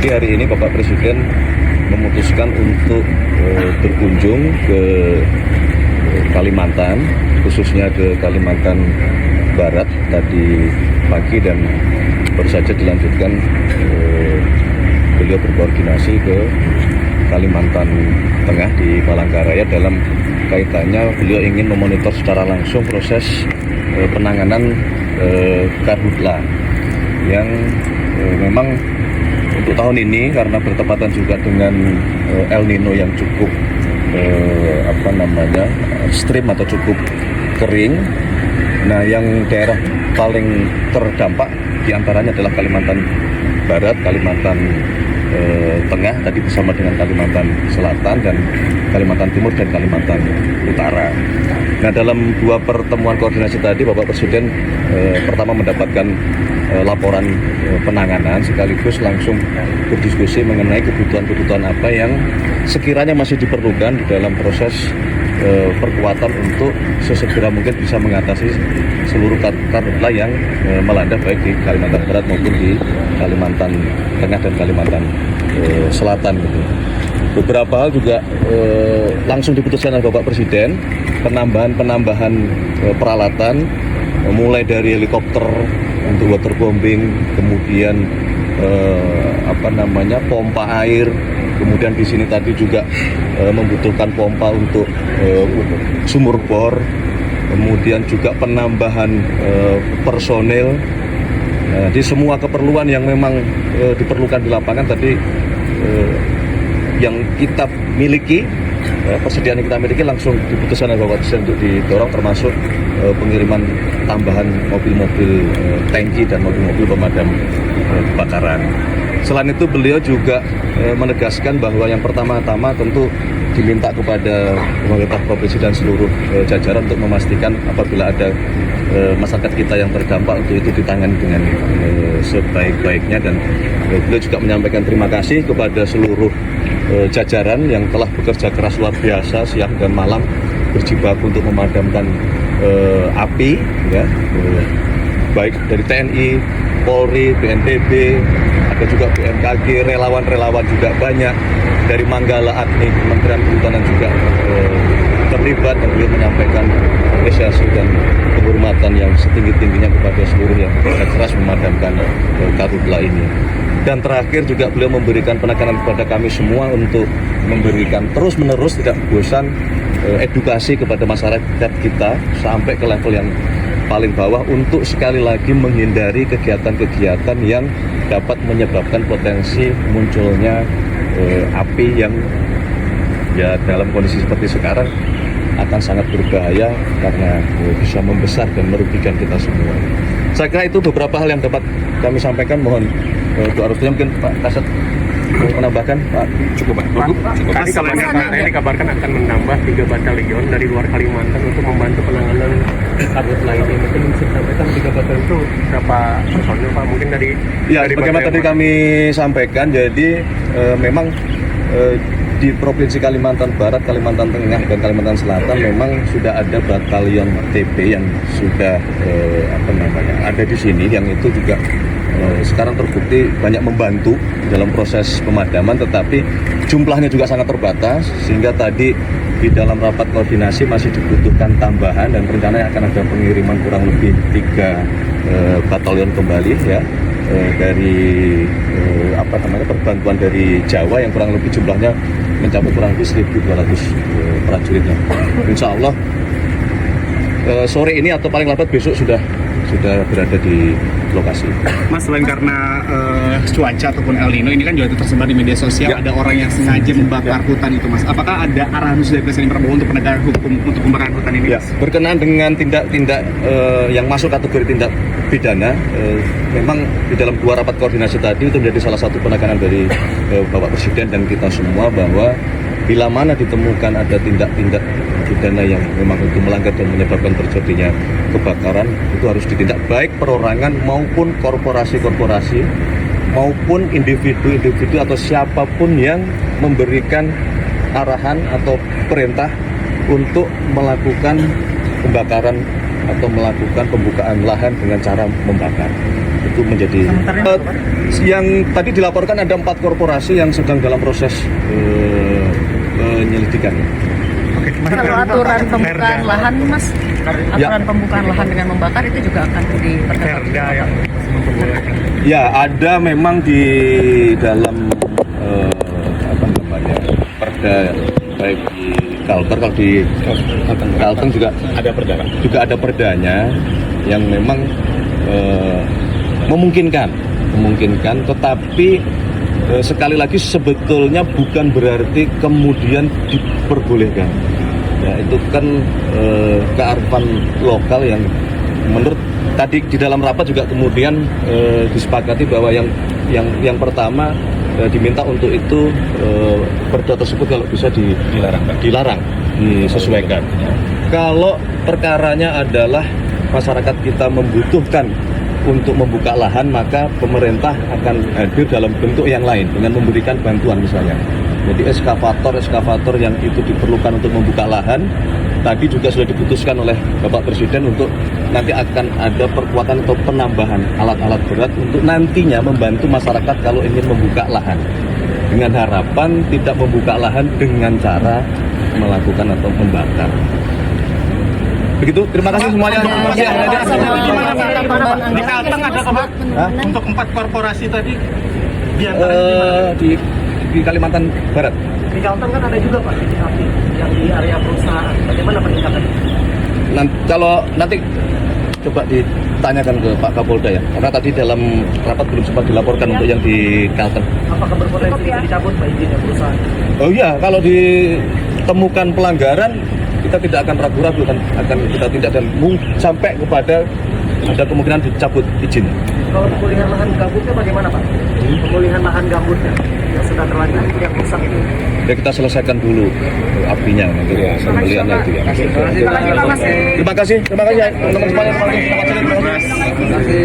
Hari ini Bapak Presiden memutuskan untuk berkunjung ke Kalimantan, khususnya ke Kalimantan Barat tadi pagi, dan baru saja dilanjutkan beliau berkoordinasi ke Kalimantan Tengah di Palangkaraya dalam kaitannya beliau ingin memonitor secara langsung proses penanganan karhutla yang memang untuk tahun ini karena bertepatan juga dengan El Nino yang cukup ekstrim atau cukup kering. Nah, yang daerah paling terdampak diantaranya adalah Kalimantan Barat, Kalimantan Tengah tadi bersama dengan Kalimantan Selatan dan Kalimantan Timur dan Kalimantan Utara. Nah, dalam dua pertemuan koordinasi tadi Bapak Presiden pertama mendapatkan laporan penanganan sekaligus langsung berdiskusi mengenai kebutuhan-kebutuhan apa yang sekiranya masih diperlukan di dalam proses perkuatan untuk sesegera mungkin bisa mengatasi seluruh karhutla yang melanda baik di Kalimantan Barat maupun di Kalimantan Tengah dan Kalimantan Selatan gitu. Beberapa hal juga langsung diputuskan oleh Bapak Presiden, penambahan peralatan mulai dari helikopter untuk waterbombing, kemudian pompa air, kemudian di sini tadi juga membutuhkan pompa untuk sumur bor, kemudian juga penambahan personel. Di semua keperluan yang memang diperlukan di lapangan tadi yang kita miliki, persediaan yang kita miliki langsung diputuskan oleh Bapak Presiden untuk didorong, termasuk pengiriman tambahan mobil-mobil tangki dan mobil-mobil pemadam kebakaran. Selain itu beliau juga menegaskan bahwa yang pertama-tama tentu diminta kepada pemerintah provinsi dan seluruh jajaran untuk memastikan apabila ada masyarakat kita yang terdampak untuk itu ditangani dengan sebaik-baiknya, dan beliau juga menyampaikan terima kasih kepada seluruh jajaran yang telah bekerja keras luar biasa siang dan malam berjibaku untuk memadamkan api, ya, baik dari TNI, Polri, BNPB, ada juga BMKG, relawan-relawan juga banyak dari Manggala, Agni, Kementerian Kehutanan juga terlibat, dan beliau menyampaikan apresiasi dan penghormatan yang setinggi-tingginya kepada seluruh yang bekerja keras memadamkan karhutla ini. Dan terakhir juga beliau memberikan penekanan kepada kami semua untuk memberikan terus-menerus tidak bosan edukasi kepada masyarakat kita sampai ke level yang paling bawah untuk sekali lagi menghindari kegiatan-kegiatan yang dapat menyebabkan potensi munculnya api yang ya dalam kondisi seperti sekarang akan sangat berbahaya karena bisa membesar dan merugikan kita semua. Saya kira itu beberapa hal yang dapat kami sampaikan. Mohon doa restunya. Mungkin Pak Kasat mau menambahkan, Pak? Cukup. Tadi dikabarkan akan menambah 3 batalion dari luar Kalimantan untuk membantu penanganan karhutla ini. Mungkin bisa disampaikan 3 batalion itu berapa personil, Pak? Mungkin dari bagaimana tadi kami sampaikan, jadi memang di Provinsi Kalimantan Barat, Kalimantan Tengah, dan Kalimantan Selatan memang sudah ada batalion TB yang sudah ada di sini, yang itu juga sekarang terbukti banyak membantu dalam proses pemadaman, tetapi jumlahnya juga sangat terbatas, sehingga tadi di dalam rapat koordinasi masih dibutuhkan tambahan, dan rencananya akan ada pengiriman kurang lebih 3 batalion kembali, ya, dari perbantuan dari Jawa yang kurang lebih jumlahnya mencapai kurang lebih 1.200 prajuritnya. Insya Allah sore ini atau paling lambat besok sudah berada di lokasi. Mas, selain karena cuaca ataupun El Nino ini kan juga tersebar di media sosial, ada orang yang sengaja membakar hutan itu, Mas. Apakah ada arahan khusus dari Presiden Prabowo untuk penegakan hukum untuk pembakaran hutan ini? Ya, berkenaan dengan tindak-tindak yang masuk kategori tindak pidana, memang di dalam 2 rapat koordinasi tadi itu menjadi salah satu penekanan dari Bapak Presiden dan kita semua, bahwa bila mana ditemukan ada tindak-tindak pidana yang memang itu melanggar dan menyebabkan terjadinya kebakaran, itu harus ditindak baik perorangan maupun korporasi-korporasi maupun individu-individu atau siapapun yang memberikan arahan atau perintah untuk melakukan pembakaran atau melakukan pembukaan lahan dengan cara membakar. itu menjadi yang tadi dilaporkan ada 4 korporasi yang sedang dalam proses penyelidikan. Kalau aturan pembukaan lahan, Mas, aturan pembukaan lahan dengan membakar itu juga akan diperketat. Ya, ada memang di dalam perda, baik di Kalter, kalau di Kalteng juga ada perdanya yang memang memungkinkan, tetapi sekali lagi sebetulnya bukan berarti kemudian diperbolehkan. Ya, itu kan kearifan lokal yang menurut tadi di dalam rapat juga kemudian disepakati bahwa yang pertama diminta untuk itu perda tersebut kalau bisa dilarang, disesuaikan. Kalau perkaranya adalah masyarakat kita membutuhkan untuk membuka lahan, maka pemerintah akan hadir dalam bentuk yang lain dengan memberikan bantuan misalnya. Jadi eskavator yang itu diperlukan untuk membuka lahan, tadi juga sudah diputuskan oleh Bapak Presiden untuk nanti akan ada perkuatan atau penambahan alat-alat berat untuk nantinya membantu masyarakat kalau ingin membuka lahan. Dengan harapan tidak membuka lahan dengan cara melakukan atau membakar. Begitu, terima kasih semuanya. Di Kalteng ada untuk 4 korporasi tadi Di Kalimantan Barat. Di Kalteng kan ada juga Pak titik api yang di area perusahaan. Bagaimana peningkatannya? Kalau nanti coba ditanyakan ke Pak Kapolda ya, karena tadi dalam rapat belum sempat dilaporkan untuk yang di Kalteng. Apakah berpotensi dicabut Pak izinnya perusahaan? Oh iya, kalau ditemukan pelanggaran kita tidak akan ragu-ragu, akan kita tindak dan sampai kepada ada kemungkinan dicabut izin. Kalau pemulihan lahan gambutnya bagaimana Pak? Pemulihan lahan gambutnya yang sudah terlanjur yang rusak itu. Ya kita selesaikan dulu apinya nanti pembeliannya itu ya. Terima kasih teman-teman semuanya. Terima kasih.